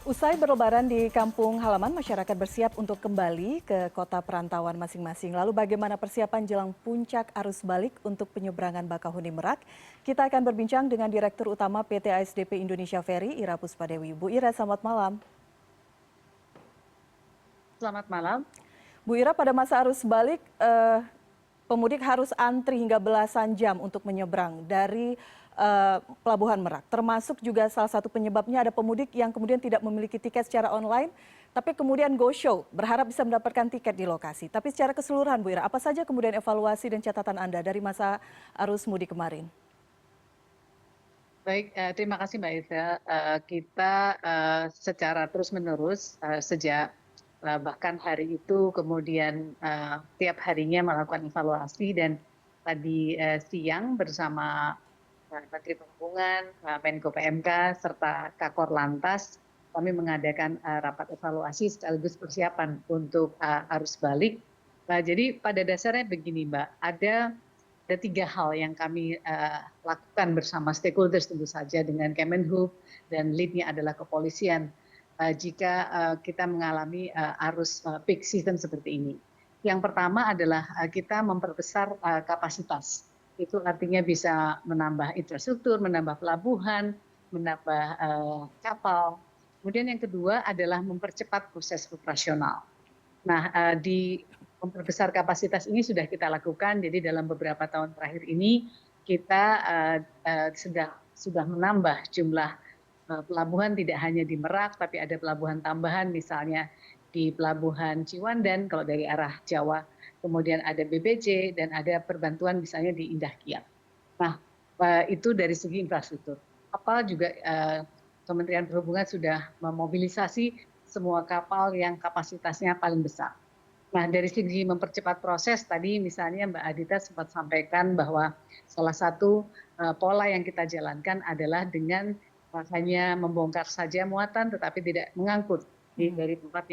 Usai berlebaran di kampung halaman, masyarakat bersiap untuk kembali ke kota perantauan masing-masing. Lalu bagaimana persiapan jelang puncak arus balik untuk penyeberangan Bakauheni Merak? Kita akan berbincang dengan Direktur Utama PT ASDP Indonesia Ferry, Ira Puspadewi. Bu Ira, selamat malam. Selamat malam. Bu Ira, pada masa arus balik, pemudik harus antri hingga belasan jam untuk menyeberang dari Pelabuhan Merak. Termasuk juga salah satu penyebabnya ada pemudik yang kemudian tidak memiliki tiket secara online, tapi kemudian go show, berharap bisa mendapatkan tiket di lokasi. Tapi secara keseluruhan Bu Ira, apa saja kemudian evaluasi dan catatan Anda dari masa arus mudik kemarin? Baik, terima kasih Mbak Ida. Kita secara terus-menerus sejak bahkan hari itu kemudian tiap harinya melakukan evaluasi dan tadi siang bersama Menteri Perhubungan, Menko PMK, serta Kakor Lantas, kami mengadakan rapat evaluasi sekaligus persiapan untuk arus balik. Nah, jadi pada dasarnya begini Mbak, ada tiga hal yang kami lakukan bersama stakeholders tentu saja dengan Kemenhub dan lead-nya adalah kepolisian jika kita mengalami arus peak season seperti ini. Yang pertama adalah kita memperbesar kapasitas. Itu artinya bisa menambah infrastruktur, menambah pelabuhan, menambah kapal. Kemudian yang kedua adalah mempercepat proses operasional. Nah, di memperbesar kapasitas ini sudah kita lakukan, jadi dalam beberapa tahun terakhir ini kita sudah menambah jumlah pelabuhan tidak hanya di Merak, tapi ada pelabuhan tambahan misalnya di Pelabuhan Ciwandan kalau dari arah Jawa, kemudian ada BBJ dan ada perbantuan misalnya di Indah Kiat. Nah, itu dari segi infrastruktur. Kapal juga Kementerian Perhubungan sudah memobilisasi semua kapal yang kapasitasnya paling besar. Nah, dari segi mempercepat proses, tadi misalnya Mbak Adita sempat sampaikan bahwa salah satu pola yang kita jalankan adalah dengan hanya membongkar saja muatan tetapi tidak mengangkut dari tempat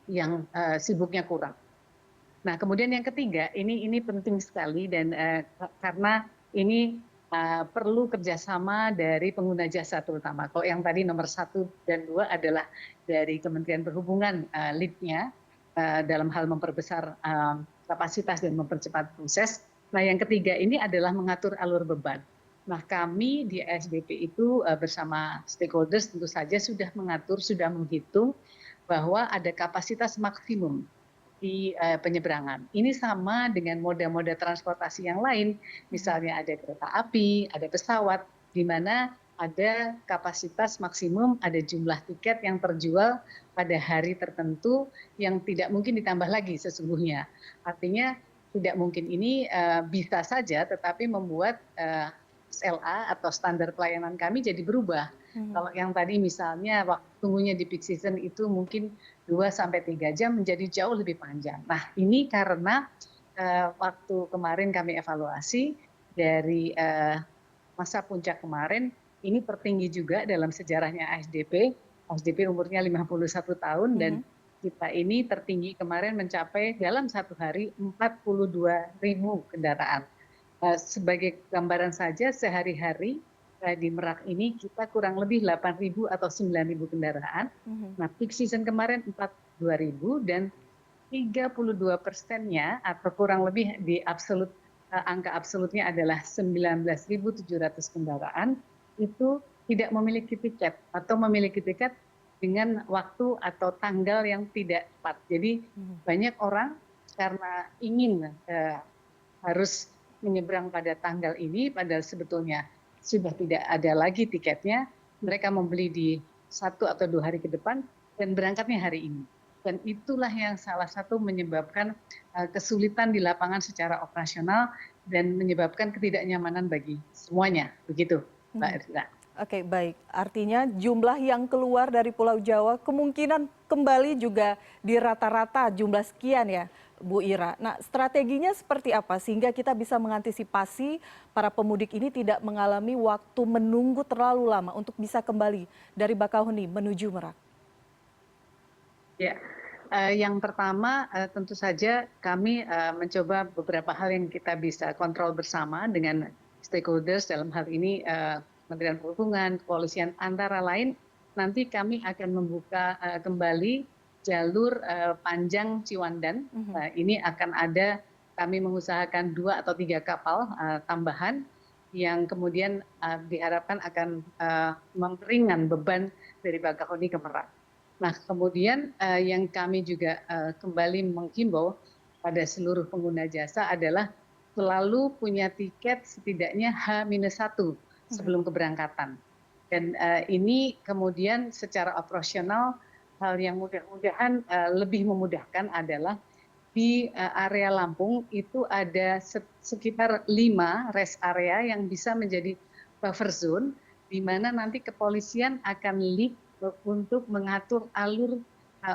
yang sibuknya kurang. Nah, kemudian yang ketiga, ini penting sekali dan karena ini perlu kerjasama dari pengguna jasa terutama. Kalau yang tadi nomor 1 dan 2 adalah dari Kementerian Perhubungan lead-nya dalam hal memperbesar kapasitas dan mempercepat proses. Nah, yang ketiga ini adalah mengatur alur beban. Nah, kami di ASDP itu bersama stakeholders tentu saja sudah mengatur, sudah menghitung bahwa ada kapasitas maksimum di penyeberangan. Ini sama dengan moda-moda transportasi yang lain, misalnya ada kereta api, ada pesawat, di mana ada kapasitas maksimum, ada jumlah tiket yang terjual pada hari tertentu yang tidak mungkin ditambah lagi sesungguhnya. Artinya tidak mungkin ini bisa saja, tetapi membuat SLA atau standar pelayanan kami jadi berubah. Kalau yang tadi misalnya waktu tunggunya di peak season itu mungkin 2 sampai 3 jam menjadi jauh lebih panjang. Nah, ini karena waktu kemarin kami evaluasi dari masa puncak kemarin, ini tertinggi juga dalam sejarahnya ASDP. ASDP umurnya 51 tahun dan kita ini tertinggi kemarin mencapai dalam satu hari 42.000 kendaraan. Sebagai gambaran saja sehari-hari di Merak ini kita kurang lebih 8.000 atau 9.000 kendaraan. Nah, peak season kemarin 42.000 dan 32%-nya atau kurang lebih di angka absolutnya adalah 19.700 kendaraan itu tidak memiliki tiket atau memiliki tiket dengan waktu atau tanggal yang tidak tepat. Jadi banyak orang karena ingin harus menyeberang pada tanggal ini, padahal sebetulnya sudah tidak ada lagi tiketnya, mereka membeli di 1 atau 2 hari ke depan dan berangkatnya hari ini. Dan itulah yang salah satu menyebabkan kesulitan di lapangan secara operasional dan menyebabkan ketidaknyamanan bagi semuanya. Begitu, Mbak Erina. Oke, baik. Artinya jumlah yang keluar dari Pulau Jawa kemungkinan kembali juga di rata-rata jumlah sekian ya, Bu Ira. Nah, strateginya seperti apa sehingga kita bisa mengantisipasi para pemudik ini tidak mengalami waktu menunggu terlalu lama untuk bisa kembali dari Bakauheni menuju Merak? Ya, yang pertama tentu saja kami mencoba beberapa hal yang kita bisa kontrol bersama dengan stakeholders dalam hal ini Kementerian Perhubungan, kepolisian antara lain nanti kami akan membuka kembali jalur panjang Ciwandan. Ini akan ada, kami mengusahakan 2 atau 3 kapal tambahan yang kemudian diharapkan akan meringan beban dari Bakahuni ke Merak. Nah, kemudian yang kami juga kembali menghimbau pada seluruh pengguna jasa adalah selalu punya tiket setidaknya H-1 sebelum keberangkatan. Dan ini kemudian secara operasional, hal yang mudah-mudahan lebih memudahkan adalah di area Lampung itu ada sekitar 5 rest area yang bisa menjadi buffer zone, di mana nanti kepolisian akan lead untuk mengatur alur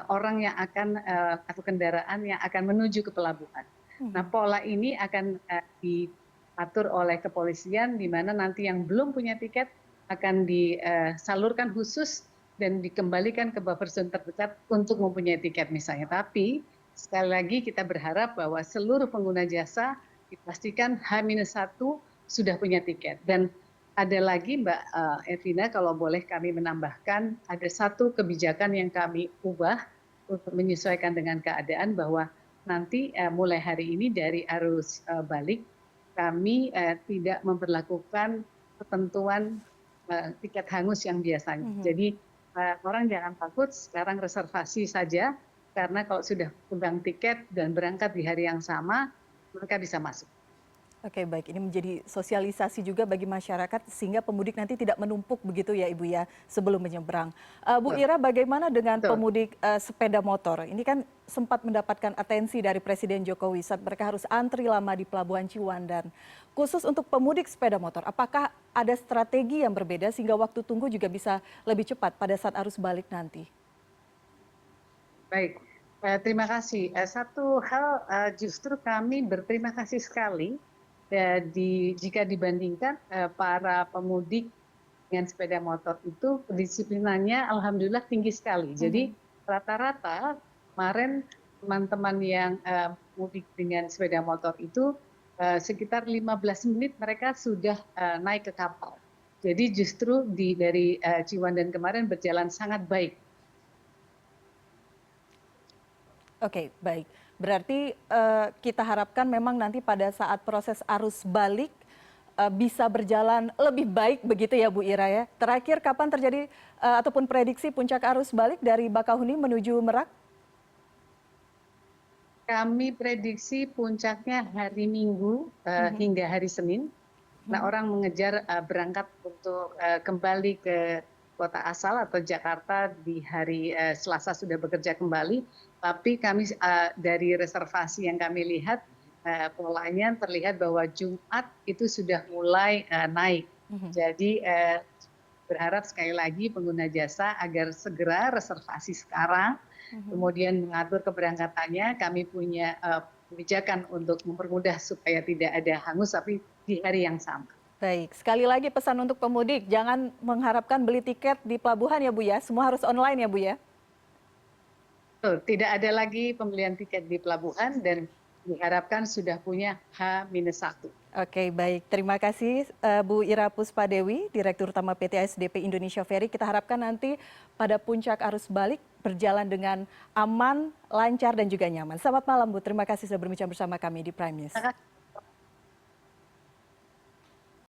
orang yang akan atau kendaraan yang akan menuju ke pelabuhan. Nah, pola ini akan diatur oleh kepolisian, di mana nanti yang belum punya tiket akan disalurkan khusus dan dikembalikan ke buffer zone terdekat untuk mempunyai tiket misalnya. Tapi sekali lagi kita berharap bahwa seluruh pengguna jasa dipastikan H-1 sudah punya tiket. Dan ada lagi Mbak Evina, kalau boleh kami menambahkan, ada satu kebijakan yang kami ubah untuk menyesuaikan dengan keadaan, bahwa nanti mulai hari ini dari arus balik, kami tidak memperlakukan ketentuan tiket hangus yang biasanya. Jadi orang jangan takut, sekarang reservasi saja, karena kalau sudah pegang tiket dan berangkat di hari yang sama, mereka bisa masuk. Oke, baik. Ini menjadi sosialisasi juga bagi masyarakat sehingga pemudik nanti tidak menumpuk begitu ya Ibu ya sebelum menyeberang. Bu Ira, bagaimana dengan pemudik sepeda motor? Ini kan sempat mendapatkan atensi dari Presiden Jokowi saat mereka harus antri lama di Pelabuhan Ciwandan. Khusus untuk pemudik sepeda motor, apakah ada strategi yang berbeda sehingga waktu tunggu juga bisa lebih cepat pada saat arus balik nanti? Baik, terima kasih. Satu hal justru kami berterima kasih sekali jika dibandingkan para pemudik dengan sepeda motor itu kedisiplinannya alhamdulillah tinggi sekali. Jadi rata-rata kemarin teman-teman yang mudik dengan sepeda motor itu sekitar 15 menit mereka sudah naik ke kapal. Jadi justru dari Ciwandan kemarin berjalan sangat baik. Oke, baik. Berarti kita harapkan memang nanti pada saat proses arus balik bisa berjalan lebih baik begitu ya Bu Ira ya. Terakhir kapan terjadi ataupun prediksi puncak arus balik dari Bakahuni menuju Merak? Kami prediksi puncaknya hari Minggu hingga hari Senin. Nah, orang mengejar berangkat untuk kembali ke kota asal atau Jakarta di hari Selasa sudah bekerja kembali. Tapi kami dari reservasi yang kami lihat, polanya terlihat bahwa Jumat itu sudah mulai naik. Jadi berharap sekali lagi pengguna jasa agar segera reservasi sekarang, kemudian mengatur keberangkatannya. Kami punya kebijakan untuk mempermudah supaya tidak ada hangus, tapi di hari yang sama. Baik, sekali lagi pesan untuk pemudik, jangan mengharapkan beli tiket di pelabuhan ya Bu ya, semua harus online ya Bu ya? Tidak ada lagi pembelian tiket di pelabuhan dan diharapkan sudah punya H-1. Oke, baik. Terima kasih Bu Ira Puspadewi, Direktur Utama PT ASDP Indonesia Ferry. Kita harapkan nanti pada puncak arus balik berjalan dengan aman, lancar, dan juga nyaman. Selamat malam Bu, terima kasih sudah berbincang bersama kami di Prime News.